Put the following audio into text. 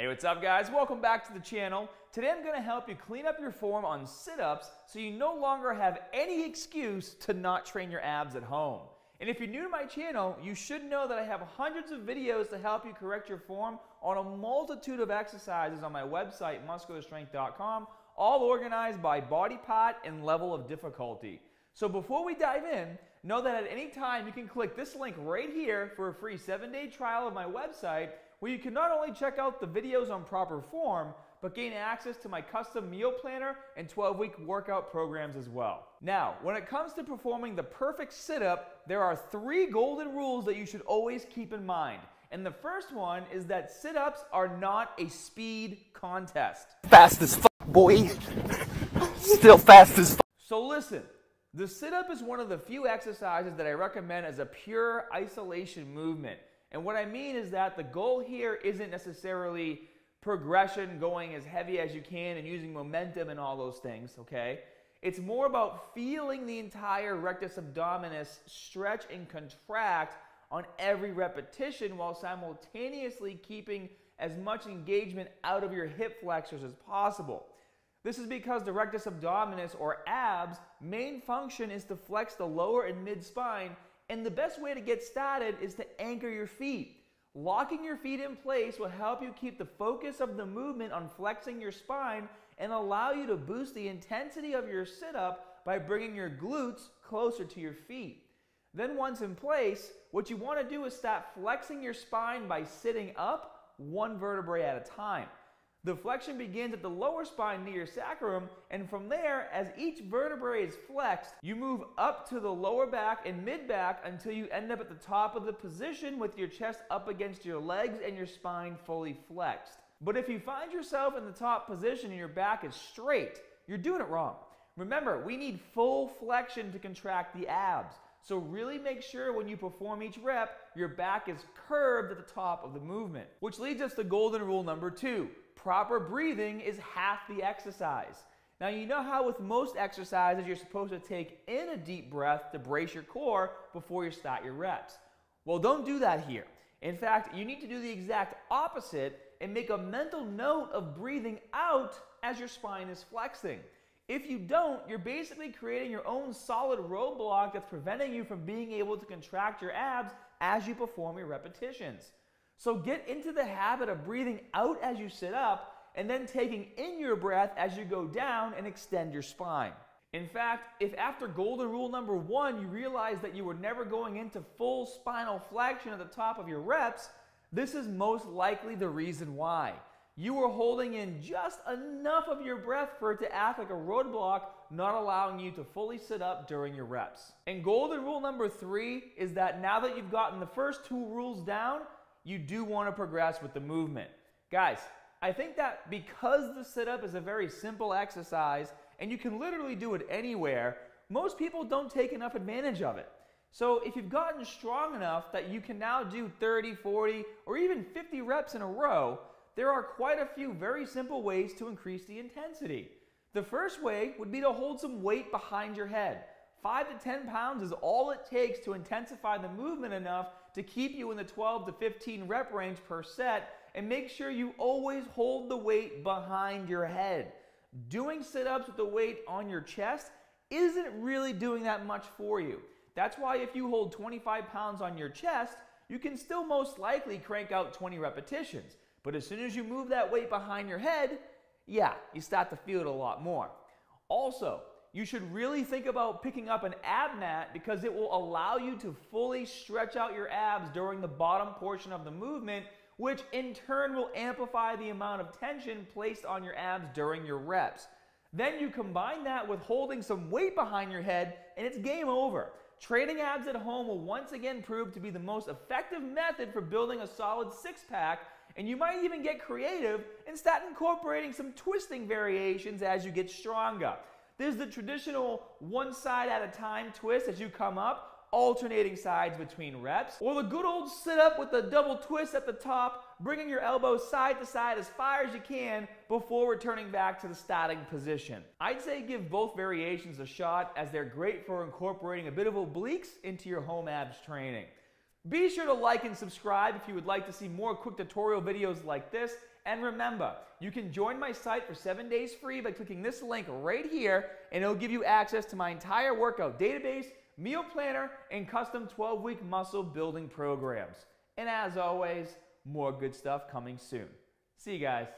Hey, what's up guys? Welcome back to the channel. Today I'm going to help you clean up your form on sit-ups so you no longer have any excuse to not train your abs at home. And if you're new to my channel, you should know that I have hundreds of videos to help you correct your form on a multitude of exercises on my website, muscularstrength.com, all organized by body part and level of difficulty. So before we dive in, know that at any time you can click this link right here for a free 7-day trial of my website where you can not only check out the videos on proper form, but gain access to my custom meal planner and 12-week workout programs as well. Now, when it comes to performing the perfect sit-up, there are 3 golden rules that you should always keep in mind. And the first one is that sit-ups are not a speed contest. Fast as fuck, boy. Still fast as fuck. So listen, the sit-up is one of the few exercises that I recommend as a pure isolation movement. And what I mean is that the goal here isn't necessarily progression, going as heavy as you can and using momentum and all those things, okay? It's more about feeling the entire rectus abdominis stretch and contract on every repetition while simultaneously keeping as much engagement out of your hip flexors as possible. This is because the rectus abdominis, or abs, main function is to flex the lower and mid spine, and the best way to get started is to anchor your feet. Locking your feet in place will help you keep the focus of the movement on flexing your spine and allow you to boost the intensity of your sit-up by bringing your glutes closer to your feet. Then once in place, what you want to do is start flexing your spine by sitting up one vertebrae at a time. The flexion begins at the lower spine near your sacrum, and from there, as each vertebrae is flexed, you move up to the lower back and mid back until you end up at the top of the position with your chest up against your legs and your spine fully flexed. But if you find yourself in the top position and your back is straight, you're doing it wrong. Remember, we need full flexion to contract the abs. So really make sure when you perform each rep, your back is curved at the top of the movement. Which leads us to golden rule number 2. Proper breathing is half the exercise. Now you know how with most exercises you're supposed to take in a deep breath to brace your core before you start your reps. Well, don't do that here. In fact, you need to do the exact opposite and make a mental note of breathing out as your spine is flexing. If you don't, you're basically creating your own solid roadblock that's preventing you from being able to contract your abs as you perform your repetitions. So get into the habit of breathing out as you sit up and then taking in your breath as you go down and extend your spine. In fact, if after golden rule number 1 you realize that you were never going into full spinal flexion at the top of your reps, this is most likely the reason why. You were holding in just enough of your breath for it to act like a roadblock, not allowing you to fully sit up during your reps. And golden rule number 3 is that now that you've gotten the first 2 rules down, you do want to progress with the movement. Guys, I think that because the sit-up is a very simple exercise and you can literally do it anywhere, most people don't take enough advantage of it. So if you've gotten strong enough that you can now do 30, 40, or even 50 reps in a row, there are quite a few very simple ways to increase the intensity. The first way would be to hold some weight behind your head. 5 to 10 pounds is all it takes to intensify the movement enough to keep you in the 12 to 15 rep range per set, and make sure you always hold the weight behind your head. Doing sit-ups with the weight on your chest isn't really doing that much for you. That's why if you hold 25 pounds on your chest, you can still most likely crank out 20 repetitions. But as soon as you move that weight behind your head, yeah, you start to feel it a lot more. Also, you should really think about picking up an ab mat because it will allow you to fully stretch out your abs during the bottom portion of the movement, which in turn will amplify the amount of tension placed on your abs during your reps. Then you combine that with holding some weight behind your head and it's game over. Training abs at home will once again prove to be the most effective method for building a solid six-pack, and you might even get creative and start incorporating some twisting variations as you get stronger. There's the traditional one side at a time twist as you come up, alternating sides between reps, or the good old sit up with the double twist at the top, bringing your elbows side to side as far as you can before returning back to the starting position. I'd say give both variations a shot as they're great for incorporating a bit of obliques into your home abs training. Be sure to like and subscribe if you would like to see more quick tutorial videos like this, And remember, you can join my site for 7 days free by clicking this link right here, and it'll give you access to my entire workout database, meal planner, and custom 12-week muscle building programs. And as always, more good stuff coming soon. See you guys.